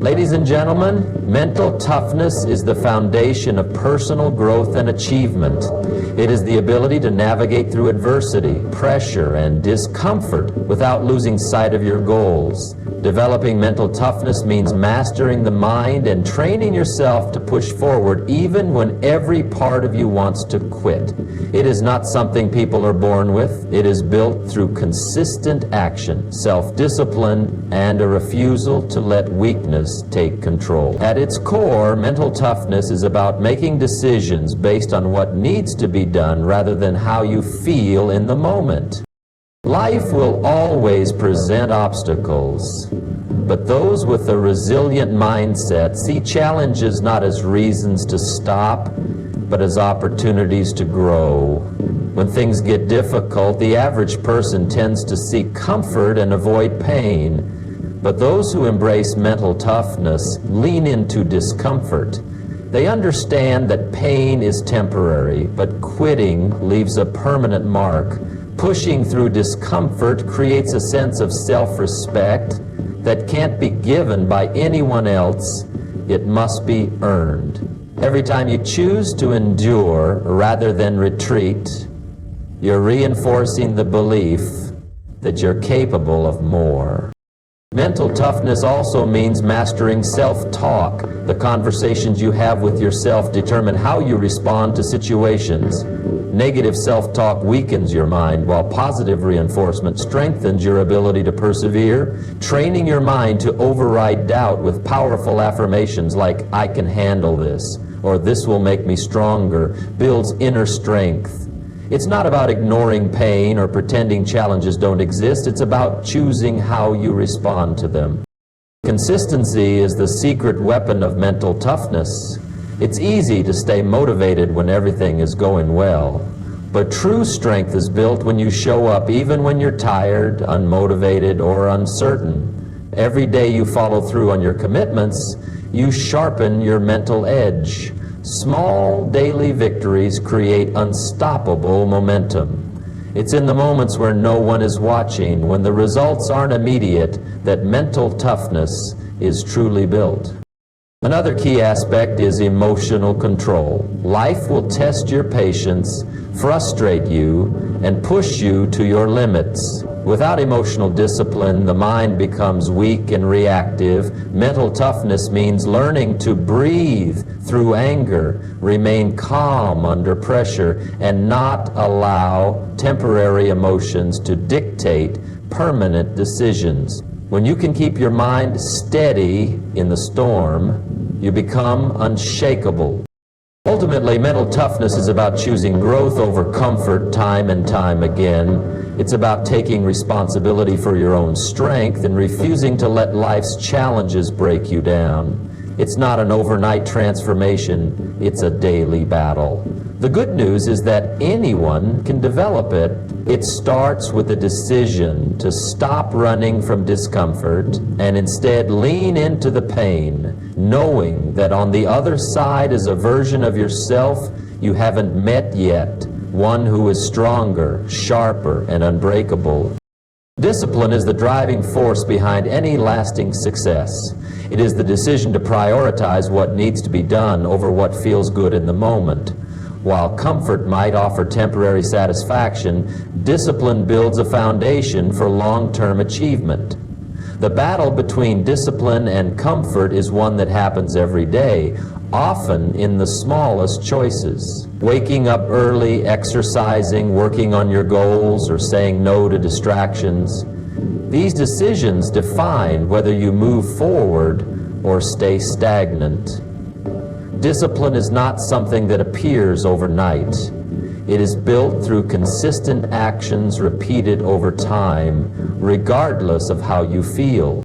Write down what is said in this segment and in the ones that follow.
Ladies and gentlemen, mental toughness is the foundation of personal growth and achievement. It is the ability to navigate through adversity, pressure, and discomfort without losing sight of your goals. Developing mental toughness means mastering the mind and training yourself to push forward even when every part of you wants to quit. It is not something people are born with. It is built through consistent action, self-discipline, and a refusal to let weakness take control. At its core, mental toughness is about making decisions based on what needs to be done rather than how you feel in the moment. Life will always present obstacles, but those with a resilient mindset see challenges not as reasons to stop, but as opportunities to grow. When things get difficult, the average person tends to seek comfort and avoid pain, but those who embrace mental toughness lean into discomfort. They understand that pain is temporary, but quitting leaves a permanent mark. Pushing through discomfort creates a sense of self-respect that can't be given by anyone else. It must be earned. Every time you choose to endure rather than retreat, you're reinforcing the belief that you're capable of more. Mental toughness also means mastering self-talk. The conversations you have with yourself determine how you respond to situations. Negative self-talk weakens your mind, while positive reinforcement strengthens your ability to persevere. Training your mind to override doubt with powerful affirmations like, "I can handle this," or "this will make me stronger," builds inner strength. It's not about ignoring pain or pretending challenges don't exist. It's about choosing how you respond to them. Consistency is the secret weapon of mental toughness. It's easy to stay motivated when everything is going well, but true strength is built when you show up even when you're tired, unmotivated, or uncertain. Every day you follow through on your commitments, you sharpen your mental edge. Small daily victories create unstoppable momentum. It's in the moments where no one is watching, when the results aren't immediate, that mental toughness is truly built. Another key aspect is emotional control. Life will test your patience, frustrate you, and push you to your limits. Without emotional discipline, the mind becomes weak and reactive. Mental toughness means learning to breathe through anger, remain calm under pressure, and not allow temporary emotions to dictate permanent decisions. When you can keep your mind steady in the storm, you become unshakable. Ultimately, mental toughness is about choosing growth over comfort time and time again. It's about taking responsibility for your own strength and refusing to let life's challenges break you down. It's not an overnight transformation, it's a daily battle. The good news is that anyone can develop it. It starts with a decision to stop running from discomfort and instead lean into the pain, knowing that on the other side is a version of yourself you haven't met yet, one who is stronger, sharper, and unbreakable. Discipline is the driving force behind any lasting success. It is the decision to prioritize what needs to be done over what feels good in the moment. While comfort might offer temporary satisfaction, discipline builds a foundation for long-term achievement. The battle between discipline and comfort is one that happens every day, often in the smallest choices. Waking up early, exercising, working on your goals, or saying no to distractions. These decisions define whether you move forward or stay stagnant. Discipline is not something that appears overnight. It is built through consistent actions repeated over time, regardless of how you feel.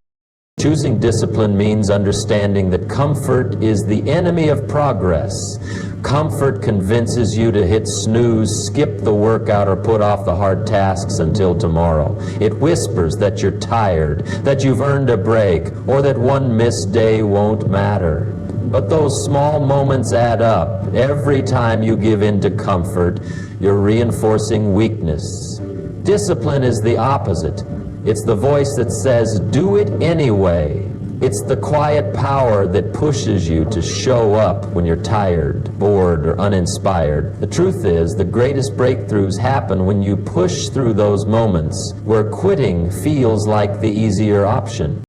Choosing discipline means understanding that comfort is the enemy of progress. Comfort convinces you to hit snooze, skip the workout, or put off the hard tasks until tomorrow. It whispers that you're tired, that you've earned a break, or that one missed day won't matter. But those small moments add up. Every time you give in to comfort, you're reinforcing weakness. Discipline is the opposite. It's the voice that says, do it anyway. It's the quiet power that pushes you to show up when you're tired, bored, or uninspired. The truth is, the greatest breakthroughs happen when you push through those moments where quitting feels like the easier option.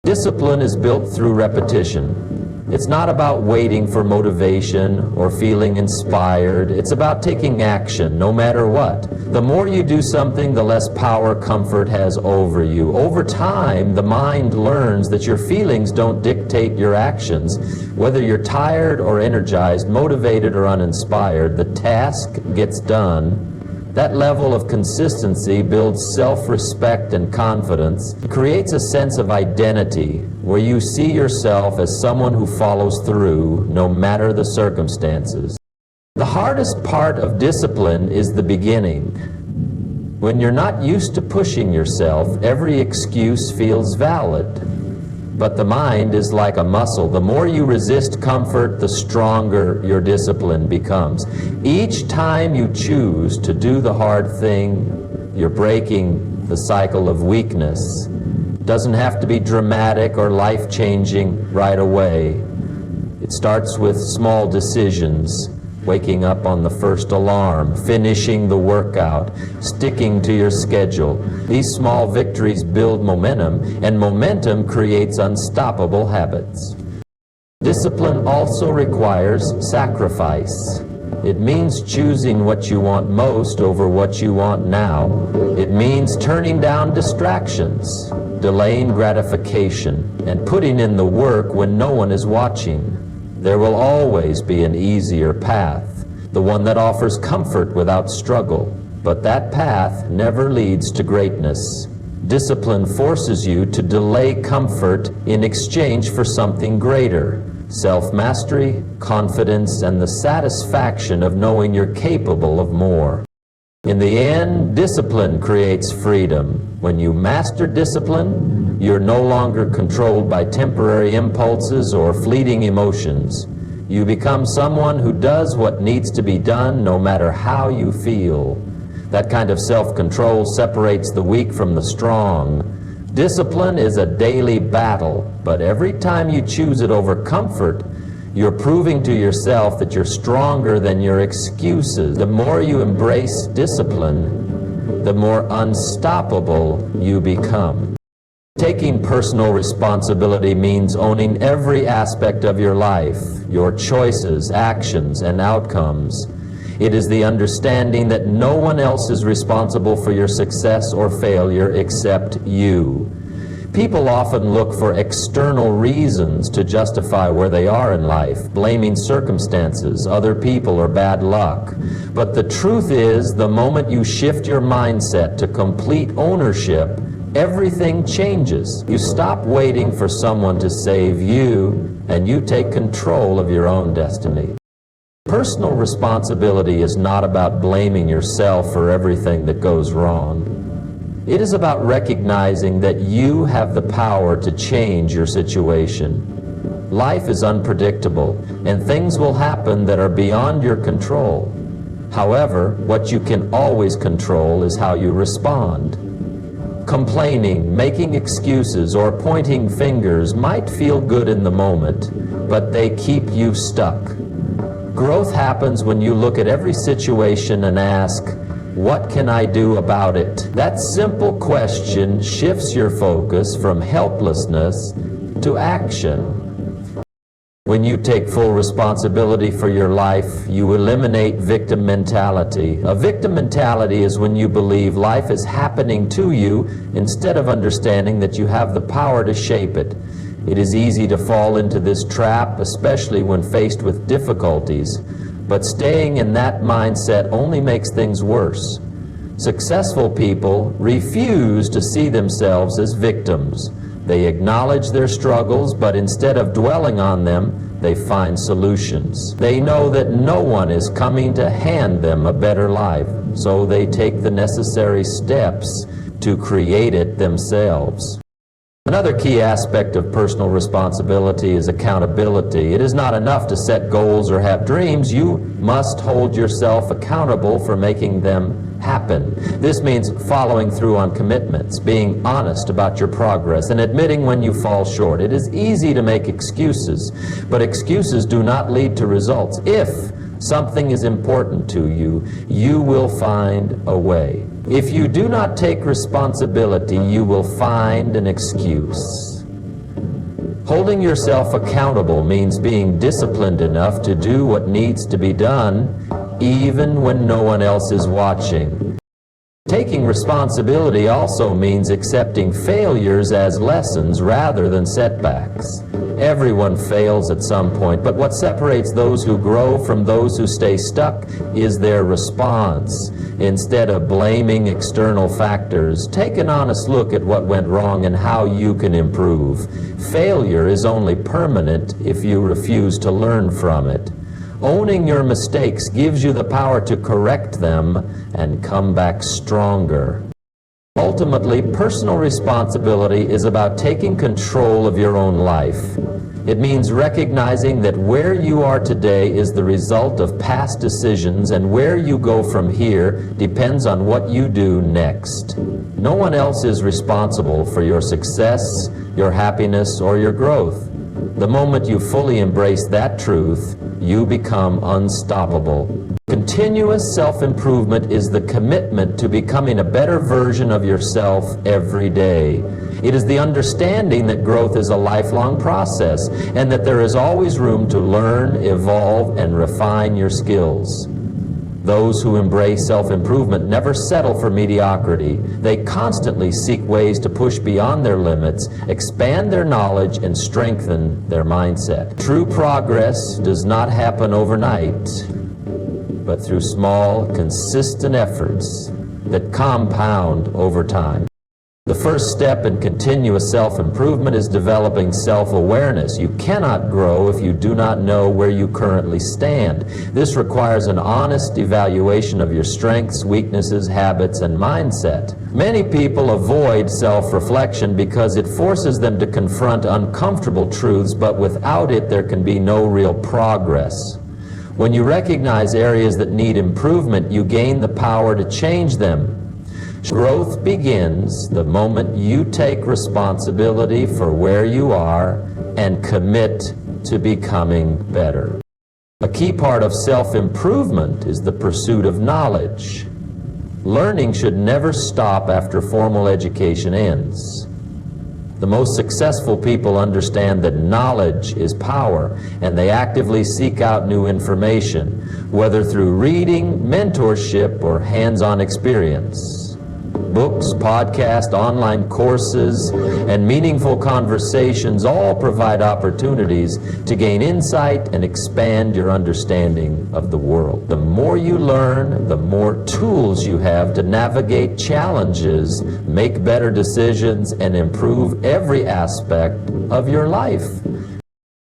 Discipline is built through repetition. It's not about waiting for motivation or feeling inspired. It's about taking action, no matter what. The more you do something, the less power comfort has over you. Over time, the mind learns that your feelings don't dictate your actions. Whether you're tired or energized, motivated or uninspired, the task gets done. That level of consistency builds self-respect and confidence. It creates a sense of identity where you see yourself as someone who follows through no matter the circumstances. The hardest part of discipline is the beginning. When you're not used to pushing yourself, every excuse feels valid. But the mind is like a muscle. The more you resist comfort, the stronger your discipline becomes. Each time you choose to do the hard thing, you're breaking the cycle of weakness. It doesn't have to be dramatic or life-changing right away. It starts with small decisions. Waking up on the first alarm, finishing the workout, sticking to your schedule. These small victories build momentum, and momentum creates unstoppable habits. Discipline also requires sacrifice. It means choosing what you want most over what you want now. It means turning down distractions, delaying gratification, and putting in the work when no one is watching. There will always be an easier path, the one that offers comfort without struggle. But that path never leads to greatness. Discipline forces you to delay comfort in exchange for something greater. Self-mastery, confidence, and the satisfaction of knowing you're capable of more. In the end, discipline creates freedom. When you master discipline, you're no longer controlled by temporary impulses or fleeting emotions. You become someone who does what needs to be done no matter how you feel. That kind of self-control separates the weak from the strong. Discipline is a daily battle, but every time you choose it over comfort, you're proving to yourself that you're stronger than your excuses. The more you embrace discipline, the more unstoppable you become. Taking personal responsibility means owning every aspect of your life, your choices, actions, and outcomes. It is the understanding that no one else is responsible for your success or failure except you. People often look for external reasons to justify where they are in life, blaming circumstances, other people, or bad luck. But the truth is, the moment you shift your mindset to complete ownership, everything changes. You stop waiting for someone to save you, and you take control of your own destiny. Personal responsibility is not about blaming yourself for everything that goes wrong. It is about recognizing that you have the power to change your situation. Life is unpredictable, and things will happen that are beyond your control. However, what you can always control is how you respond. Complaining, making excuses, or pointing fingers might feel good in the moment, but they keep you stuck. Growth happens when you look at every situation and ask, what can I do about it? That simple question shifts your focus from helplessness to action. When you take full responsibility for your life, you eliminate victim mentality. A victim mentality is when you believe life is happening to you instead of understanding that you have the power to shape it. It is easy to fall into this trap, especially when faced with difficulties. But staying in that mindset only makes things worse. Successful people refuse to see themselves as victims. They acknowledge their struggles, but instead of dwelling on them, they find solutions. They know that no one is coming to hand them a better life, so they take the necessary steps to create it themselves. Another key aspect of personal responsibility is accountability. It is not enough to set goals or have dreams. You must hold yourself accountable for making them happen. This means following through on commitments, being honest about your progress, and admitting when you fall short. It is easy to make excuses, but excuses do not lead to results. If something is important to you, you will find a way. If you do not take responsibility, you will find an excuse. Holding yourself accountable means being disciplined enough to do what needs to be done, even when no one else is watching. Taking responsibility also means accepting failures as lessons rather than setbacks. Everyone fails at some point, but what separates those who grow from those who stay stuck is their response. Instead of blaming external factors, take an honest look at what went wrong and how you can improve. Failure is only permanent if you refuse to learn from it. Owning your mistakes gives you the power to correct them and come back stronger. Ultimately, personal responsibility is about taking control of your own life. It means recognizing that where you are today is the result of past decisions, and where you go from here depends on what you do next. No one else is responsible for your success, your happiness, or your growth. The moment you fully embrace that truth, you become unstoppable. Continuous self-improvement is the commitment to becoming a better version of yourself every day. It is the understanding that growth is a lifelong process and that there is always room to learn, evolve, and refine your skills. Those who embrace self-improvement never settle for mediocrity. They constantly seek ways to push beyond their limits, expand their knowledge, and strengthen their mindset. True progress does not happen overnight, but through small, consistent efforts that compound over time. The first step in continuous self-improvement is developing self-awareness. You cannot grow if you do not know where you currently stand. This requires an honest evaluation of your strengths, weaknesses, habits, and mindset. Many people avoid self-reflection because it forces them to confront uncomfortable truths, but without it there can be no real progress. When you recognize areas that need improvement, you gain the power to change them. Growth begins the moment you take responsibility for where you are and commit to becoming better. A key part of self-improvement is the pursuit of knowledge. Learning should never stop after formal education ends. The most successful people understand that knowledge is power, and they actively seek out new information, whether through reading, mentorship, or hands-on experience. Books, podcasts, online courses, and meaningful conversations all provide opportunities to gain insight and expand your understanding of the world. The more you learn, the more tools you have to navigate challenges, make better decisions, and improve every aspect of your life.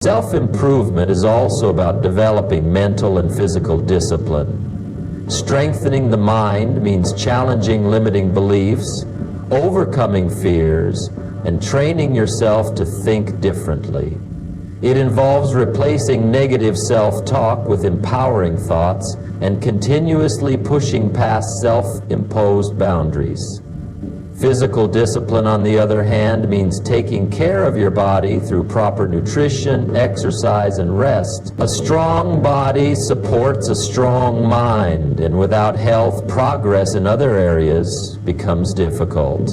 Self-improvement is also about developing mental and physical discipline. Strengthening the mind means challenging limiting beliefs, overcoming fears, and training yourself to think differently. It involves replacing negative self-talk with empowering thoughts and continuously pushing past self-imposed boundaries. Physical discipline, on the other hand, means taking care of your body through proper nutrition, exercise, and rest. A strong body supports a strong mind, and without health, progress in other areas becomes difficult.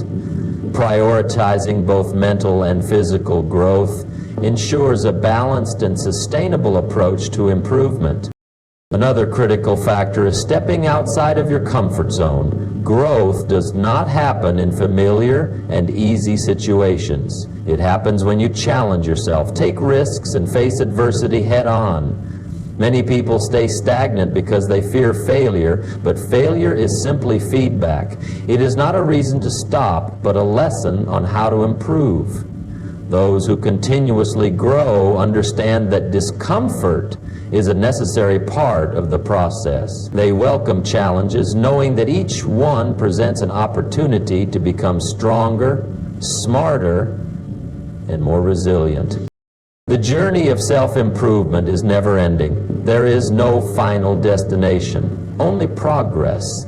Prioritizing both mental and physical growth ensures a balanced and sustainable approach to improvement. Another critical factor is stepping outside of your comfort zone. Growth does not happen in familiar and easy situations. It happens when you challenge yourself, take risks, and face adversity head on. Many people stay stagnant because they fear failure, but failure is simply feedback. It is not a reason to stop, but a lesson on how to improve. Those who continuously grow understand that discomfort is a necessary part of the process. They welcome challenges, knowing that each one presents an opportunity to become stronger, smarter, and more resilient. The journey of self-improvement is never-ending. There is no final destination, only progress.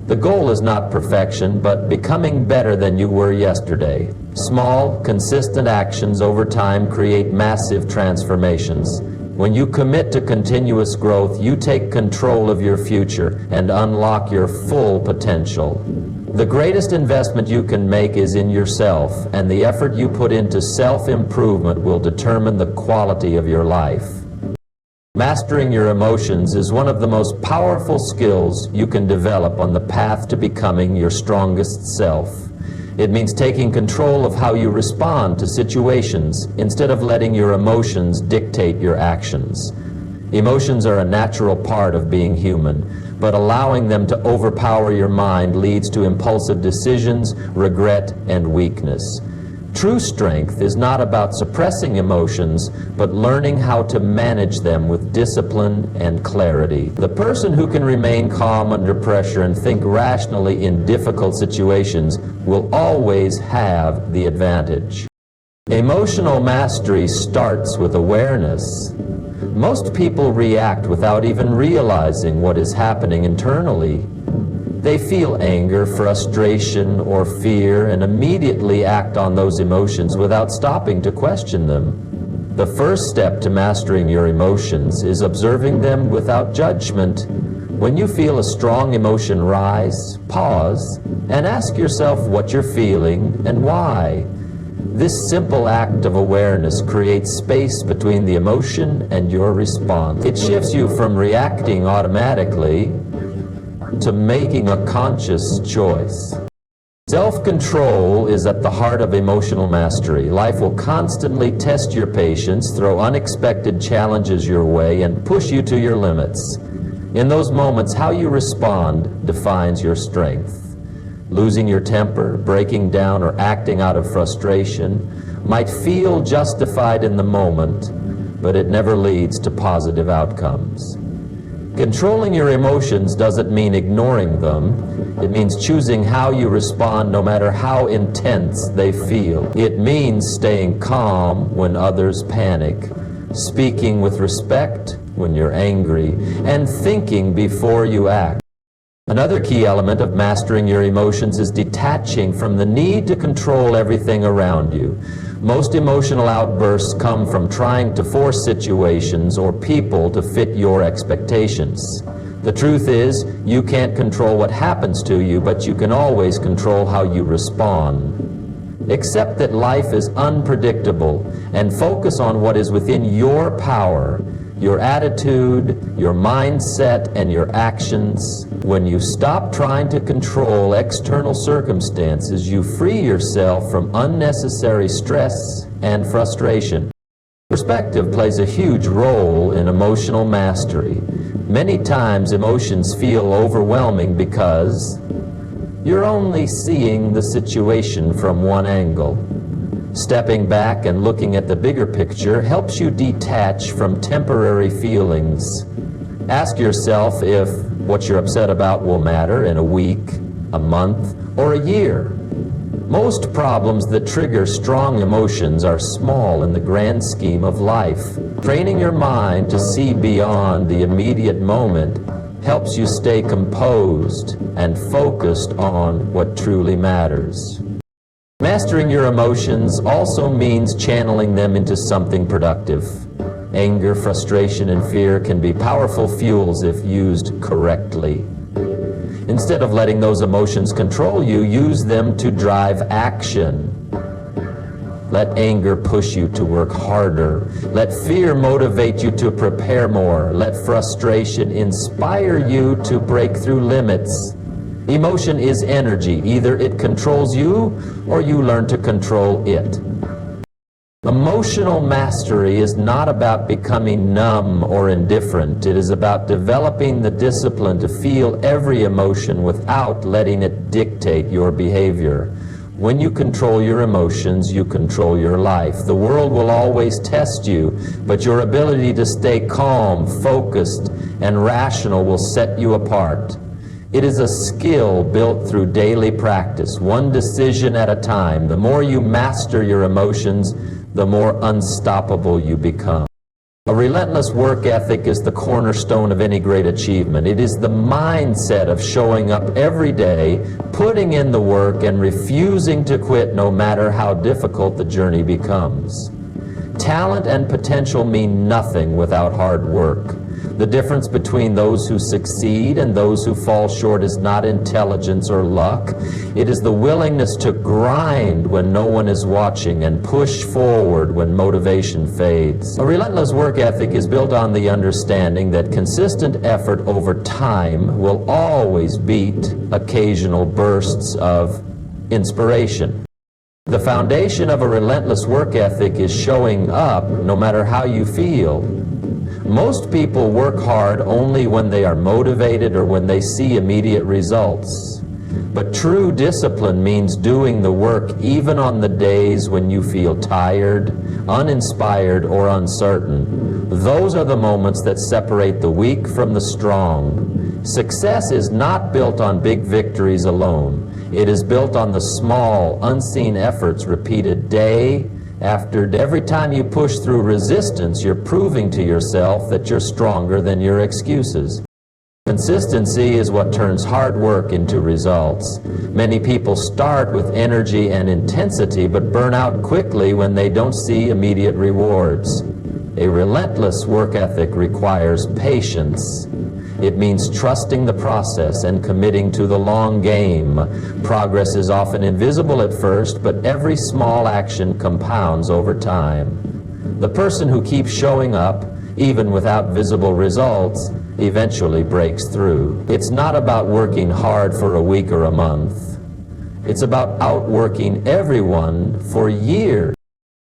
The goal is not perfection, but becoming better than you were yesterday. Small, consistent actions over time create massive transformations. When you commit to continuous growth, you take control of your future and unlock your full potential. The greatest investment you can make is in yourself, and the effort you put into self-improvement will determine the quality of your life. Mastering your emotions is one of the most powerful skills you can develop on the path to becoming your strongest self. It means taking control of how you respond to situations instead of letting your emotions dictate your actions. Emotions are a natural part of being human, but allowing them to overpower your mind leads to impulsive decisions, regret, and weakness. True strength is not about suppressing emotions, but learning how to manage them with discipline and clarity. The person who can remain calm under pressure and think rationally in difficult situations will always have the advantage. Emotional mastery starts with awareness. Most people react without even realizing what is happening internally. They feel anger, frustration, or fear and immediately act on those emotions without stopping to question them. The first step to mastering your emotions is observing them without judgment. When you feel a strong emotion rise, pause and ask yourself what you're feeling and why. This simple act of awareness creates space between the emotion and your response. It shifts you from reacting automatically to making a conscious choice. Self-control is at the heart of emotional mastery. Life will constantly test your patience, throw unexpected challenges your way, and push you to your limits. In those moments, how you respond defines your strength. Losing your temper, breaking down, or acting out of frustration might feel justified in the moment, but it never leads to positive outcomes. Controlling your emotions doesn't mean ignoring them. It means choosing how you respond no matter how intense they feel. It means staying calm when others panic, speaking with respect when you're angry, and thinking before you act. Another key element of mastering your emotions is detaching from the need to control everything around you. Most emotional outbursts come from trying to force situations or people to fit your expectations. The truth is, you can't control what happens to you, but you can always control how you respond. Accept that life is unpredictable and focus on what is within your power, your attitude, your mindset, and your actions. When you stop trying to control external circumstances, you free yourself from unnecessary stress and frustration. Perspective plays a huge role in emotional mastery. Many times emotions feel overwhelming because you're only seeing the situation from one angle. Stepping back and looking at the bigger picture helps you detach from temporary feelings. Ask yourself if what you're upset about will matter in a week, a month, or a year. Most problems that trigger strong emotions are small in the grand scheme of life. Training your mind to see beyond the immediate moment helps you stay composed and focused on what truly matters. Mastering your emotions also means channeling them into something productive. Anger, frustration, and fear can be powerful fuels if used correctly. Instead of letting those emotions control you, use them to drive action. Let anger push you to work harder. Let fear motivate you to prepare more. Let frustration inspire you to break through limits. Emotion is energy. Either it controls you or you learn to control it. Emotional mastery is not about becoming numb or indifferent. It is about developing the discipline to feel every emotion without letting it dictate your behavior. When you control your emotions, you control your life. The world will always test you, but your ability to stay calm, focused, and rational will set you apart. It is a skill built through daily practice, one decision at a time. The more you master your emotions, the more unstoppable you become. A relentless work ethic is the cornerstone of any great achievement. It is the mindset of showing up every day, putting in the work, and refusing to quit no matter how difficult the journey becomes. Talent and potential mean nothing without hard work. The difference between those who succeed and those who fall short is not intelligence or luck. It is the willingness to grind when no one is watching and push forward when motivation fades. A relentless work ethic is built on the understanding that consistent effort over time will always beat occasional bursts of inspiration. The foundation of a relentless work ethic is showing up no matter how you feel. Most people work hard only when they are motivated or when they see immediate results. But true discipline means doing the work even on the days when you feel tired, uninspired, or uncertain. Those are the moments that separate the weak from the strong. Success is not built on big victories alone. It is built on the small, unseen efforts repeated day after day. Every time you push through resistance, you're proving to yourself that you're stronger than your excuses. Consistency is what turns hard work into results. Many people start with energy and intensity but burn out quickly when they don't see immediate rewards. A relentless work ethic requires patience. It means trusting the process and committing to the long game. Progress is often invisible at first, but every small action compounds over time. The person who keeps showing up, even without visible results, eventually breaks through. It's not about working hard for a week or a month. It's about outworking everyone for years.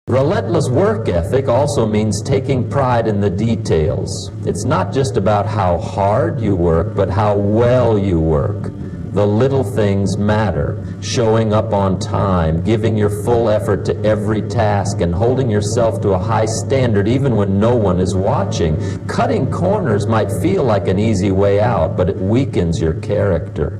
Relentless work ethic also means taking pride in the details. It's not just about how hard you work, but how well you work. The little things matter. Showing up on time, giving your full effort to every task, and holding yourself to a high standard even when no one is watching. Cutting corners might feel like an easy way out, but it weakens your character.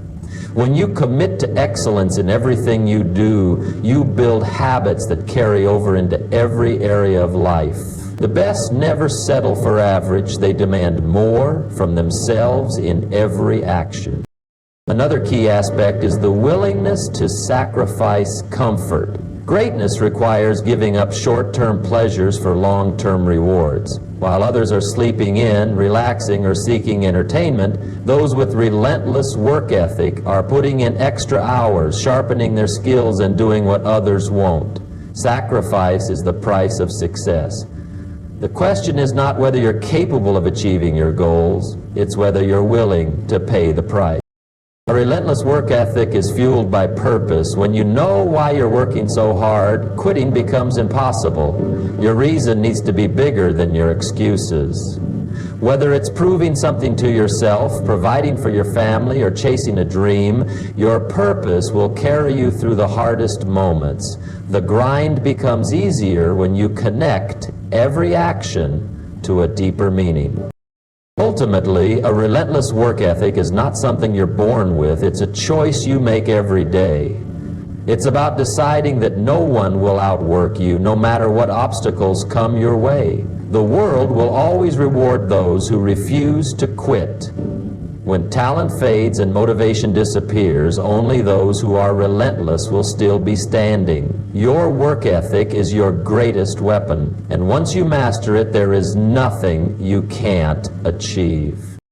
When you commit to excellence in everything you do, you build habits that carry over into every area of life. The best never settle for average. They demand more from themselves in every action. Another key aspect is the willingness to sacrifice comfort. Greatness requires giving up short-term pleasures for long-term rewards. While others are sleeping in, relaxing, or seeking entertainment, those with relentless work ethic are putting in extra hours, sharpening their skills, and doing what others won't. Sacrifice is the price of success. The question is not whether you're capable of achieving your goals, it's whether you're willing to pay the price. A relentless work ethic is fueled by purpose. When you know why you're working so hard, quitting becomes impossible. Your reason needs to be bigger than your excuses. Whether it's proving something to yourself, providing for your family, or chasing a dream, your purpose will carry you through the hardest moments. The grind becomes easier when you connect every action to a deeper meaning. Ultimately, a relentless work ethic is not something you're born with. It's a choice you make every day. It's about deciding that no one will outwork you, no matter what obstacles come your way. The world will always reward those who refuse to quit. When talent fades and motivation disappears, only those who are relentless will still be standing. Your work ethic is your greatest weapon, and once you master it, there is nothing you can't achieve.